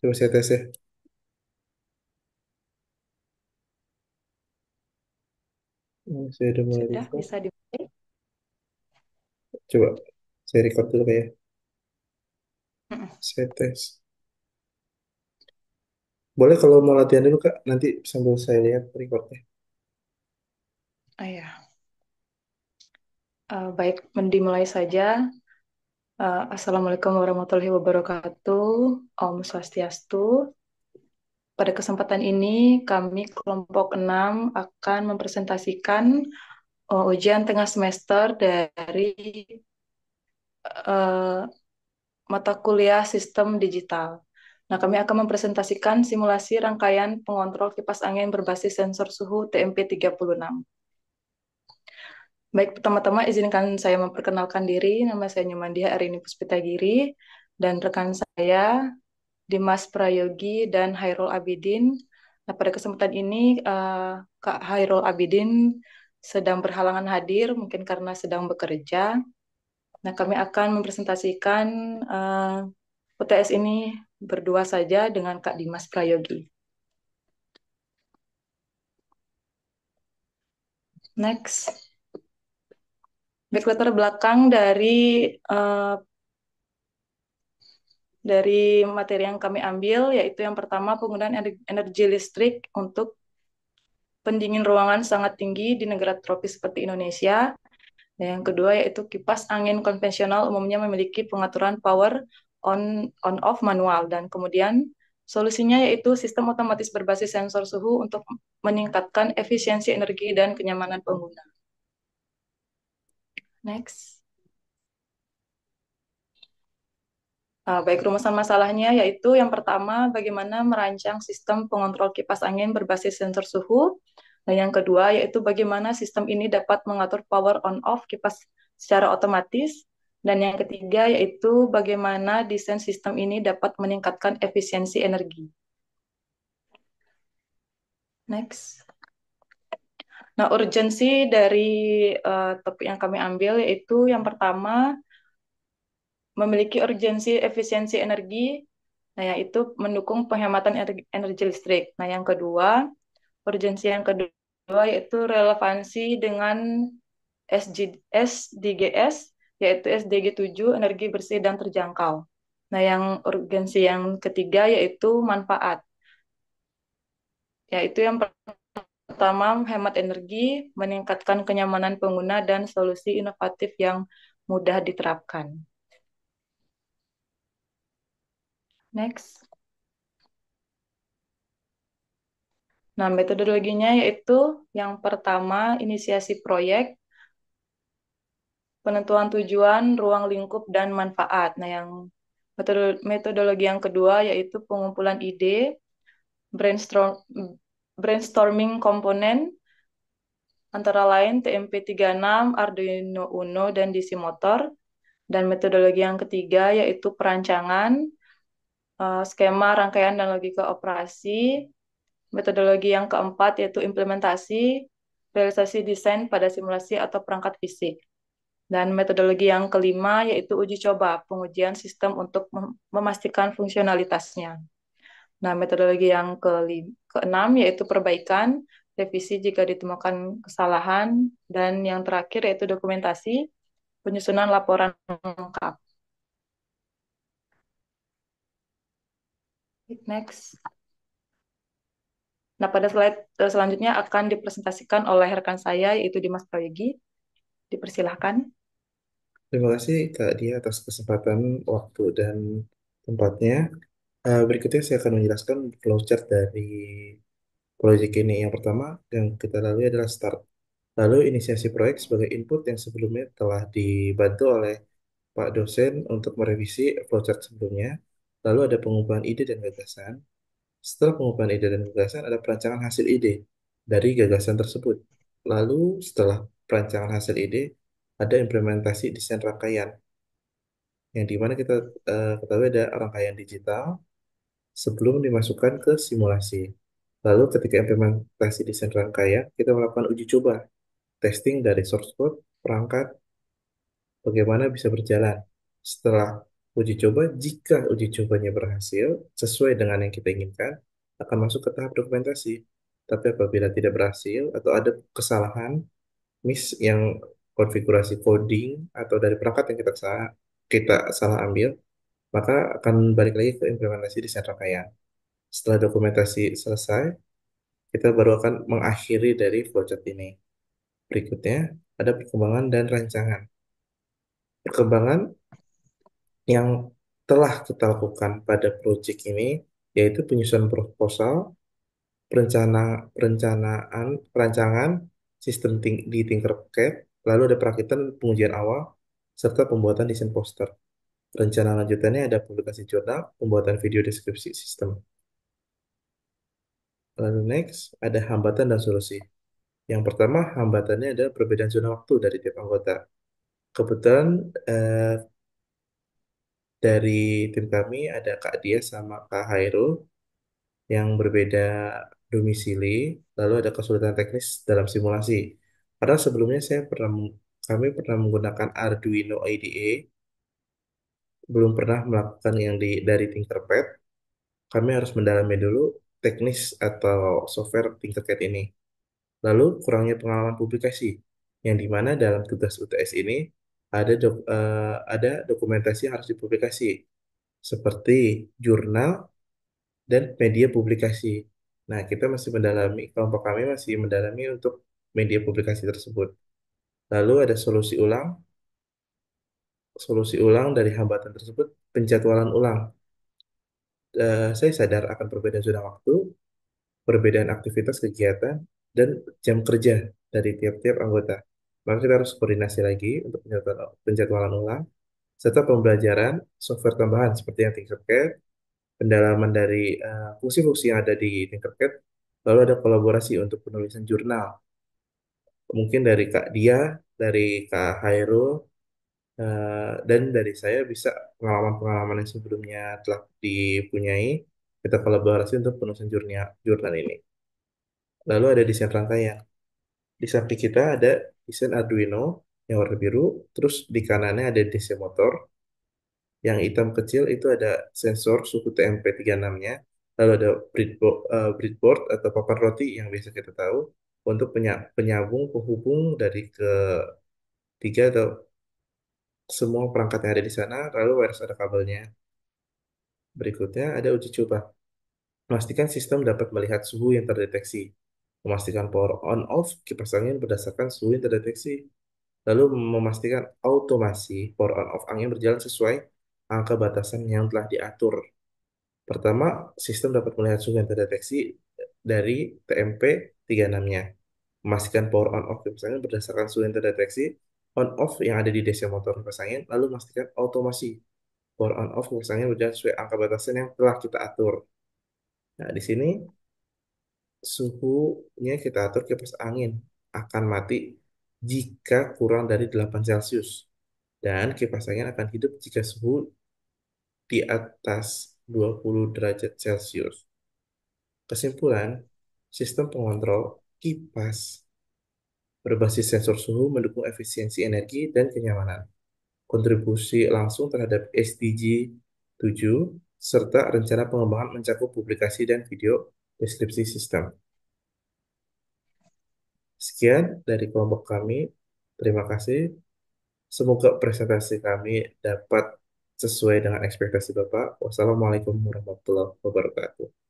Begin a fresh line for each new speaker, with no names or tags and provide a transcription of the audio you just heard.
Coba saya tes ya. Saya udah mulai
Sudah
record.
bisa dimulai?
Coba saya record dulu kayak.
Mm-mm.
Saya tes. Boleh kalau mau latihan dulu Kak, nanti sambil saya lihat recordnya.
Ah, ya. Baik, dimulai saja. Assalamualaikum warahmatullahi wabarakatuh. Om Swastiastu. Pada kesempatan ini, kami kelompok 6 akan mempresentasikan ujian tengah semester dari eh, mata kuliah Sistem Digital. Nah, kami akan mempresentasikan simulasi rangkaian pengontrol kipas angin berbasis sensor suhu TMP 36. Baik, pertama-tama izinkan saya memperkenalkan diri. Nama saya Nyumandia Arini Puspitagiri dan rekan saya Dimas Prayogi dan Hairul Abidin. Nah, pada kesempatan ini Kak Hairul Abidin sedang berhalangan hadir, mungkin karena sedang bekerja. Nah, kami akan mempresentasikan UTS ini berdua saja dengan Kak Dimas Prayogi. Next. Baik, latar belakang eh, dari materi yang kami ambil, yaitu yang pertama penggunaan energi listrik untuk pendingin ruangan sangat tinggi di negara tropis seperti Indonesia. Dan yang kedua yaitu kipas angin konvensional umumnya memiliki pengaturan power on off manual, dan kemudian solusinya yaitu sistem otomatis berbasis sensor suhu untuk meningkatkan efisiensi energi dan kenyamanan pengguna. Next. Baik, rumusan masalahnya yaitu yang pertama, bagaimana merancang sistem pengontrol kipas angin berbasis sensor suhu. Dan yang kedua, yaitu bagaimana sistem ini dapat mengatur power on-off kipas secara otomatis. Dan yang ketiga, yaitu bagaimana desain sistem ini dapat meningkatkan efisiensi energi. Next. Nah, urgensi dari topik yang kami ambil yaitu yang pertama, memiliki urgensi efisiensi energi. Nah, yaitu mendukung penghematan energi listrik. Nah, yang kedua, urgensi yang kedua yaitu relevansi dengan SDGs, yaitu SDG 7, energi bersih dan terjangkau. Nah, yang urgensi yang ketiga yaitu manfaat, yaitu yang pertama hemat energi, meningkatkan kenyamanan pengguna, dan solusi inovatif yang mudah diterapkan. Next. Nah, metodologinya yaitu yang pertama inisiasi proyek, penentuan tujuan, ruang lingkup, dan manfaat. Nah, yang metodologi yang kedua yaitu pengumpulan ide, brainstorm, brainstorming komponen, antara lain TMP 36, Arduino Uno, dan DC motor. Dan metodologi yang ketiga yaitu perancangan, skema, rangkaian, dan logika operasi. Metodologi yang keempat yaitu implementasi, realisasi desain pada simulasi atau perangkat fisik. Dan metodologi yang kelima yaitu uji coba, pengujian sistem untuk memastikan fungsionalitasnya. Nah, metodologi yang keenam yaitu perbaikan, revisi jika ditemukan kesalahan, dan yang terakhir yaitu dokumentasi, penyusunan laporan lengkap. Next. Nah, pada slide selanjutnya akan dipresentasikan oleh rekan saya yaitu Dimas Prayogi. Dipersilahkan.
Terima kasih Kak Dia atas kesempatan, waktu, dan tempatnya. Berikutnya saya akan menjelaskan flowchart dari proyek ini. Yang pertama yang kita lalui adalah start. Lalu inisiasi proyek sebagai input yang sebelumnya telah dibantu oleh Pak dosen untuk merevisi flowchart sebelumnya. Lalu ada pengumpulan ide dan gagasan. Setelah pengumpulan ide dan gagasan, ada perancangan hasil ide dari gagasan tersebut. Lalu setelah perancangan hasil ide, ada implementasi desain rangkaian, yang dimana kita ketahui ada rangkaian digital sebelum dimasukkan ke simulasi. Lalu ketika implementasi desain rangkaian, kita melakukan uji coba, testing dari source code, perangkat, bagaimana bisa berjalan. Setelah Uji coba, jika uji cobanya berhasil sesuai dengan yang kita inginkan, akan masuk ke tahap dokumentasi. Tapi apabila tidak berhasil atau ada kesalahan, yang konfigurasi coding atau dari perangkat yang kita salah ambil, maka akan balik lagi ke implementasi desain rangkaian. Setelah dokumentasi selesai, kita baru akan mengakhiri dari flowchart ini. Berikutnya, ada perkembangan dan rancangan. Perkembangan yang telah kita lakukan pada proyek ini yaitu penyusunan proposal, perencanaan, perancangan sistem di Tinkercad, lalu ada perakitan pengujian awal, serta pembuatan desain poster. Rencana lanjutannya ada publikasi jurnal, pembuatan video deskripsi sistem. Lalu next, ada hambatan dan solusi. Yang pertama, hambatannya adalah perbedaan zona waktu dari tiap anggota. Kebetulan dari tim kami ada Kak Dia sama Kak Hairul yang berbeda domisili, lalu ada kesulitan teknis dalam simulasi. Padahal sebelumnya kami pernah menggunakan Arduino IDE, belum pernah melakukan yang dari Tinkerpad. Kami harus mendalami dulu teknis atau software Tinkercad ini. Lalu kurangnya pengalaman publikasi, yang dimana dalam tugas UTS ini ada dokumentasi yang harus dipublikasi, seperti jurnal dan media publikasi. Nah, kelompok kami masih mendalami untuk media publikasi tersebut. Lalu ada solusi ulang dari hambatan tersebut, penjadwalan ulang. Saya sadar akan perbedaan zona waktu, perbedaan aktivitas kegiatan, dan jam kerja dari tiap-tiap anggota. Maka kita harus koordinasi lagi untuk penjadwalan ulang, serta pembelajaran software tambahan seperti yang Tinkercad, pendalaman dari fungsi-fungsi yang ada di Tinkercad, lalu ada kolaborasi untuk penulisan jurnal. Mungkin dari Kak Dia, dari Kak Hairul, dan dari saya bisa pengalaman-pengalaman yang sebelumnya telah dipunyai, kita kolaborasi untuk penulisan jurnal ini. Lalu ada desain rangkaian. Di samping kita ada desain Arduino yang warna biru, terus di kanannya ada desain motor. Yang hitam kecil itu ada sensor suhu TMP36-nya, lalu ada breadboard atau papan roti yang biasa kita tahu untuk penyambung penghubung dari ketiga atau semua perangkat yang ada di sana, lalu harus ada kabelnya. Berikutnya ada uji coba. Memastikan sistem dapat melihat suhu yang terdeteksi. Memastikan power on off kipas angin berdasarkan suhu yang terdeteksi. Lalu memastikan automasi power on off angin berjalan sesuai angka batasan yang telah diatur. Pertama, sistem dapat melihat suhu yang terdeteksi dari TMP36-nya. Memastikan power on off kipas angin berdasarkan suhu yang terdeteksi on off yang ada di DC motor kipas angin, lalu memastikan otomasi power on off kipas angin berjalan sesuai angka batasan yang telah kita atur. Nah, di sini suhunya kita atur kipas angin akan mati jika kurang dari 8 Celcius. Dan kipas angin akan hidup jika suhu di atas 20 derajat Celcius. Kesimpulan, sistem pengontrol kipas berbasis sensor suhu mendukung efisiensi energi dan kenyamanan, kontribusi langsung terhadap SDG 7, serta rencana pengembangan mencakup publikasi dan video deskripsi sistem. Sekian dari kelompok kami. Terima kasih. Semoga presentasi kami dapat sesuai dengan ekspektasi Bapak. Wassalamualaikum warahmatullahi wabarakatuh.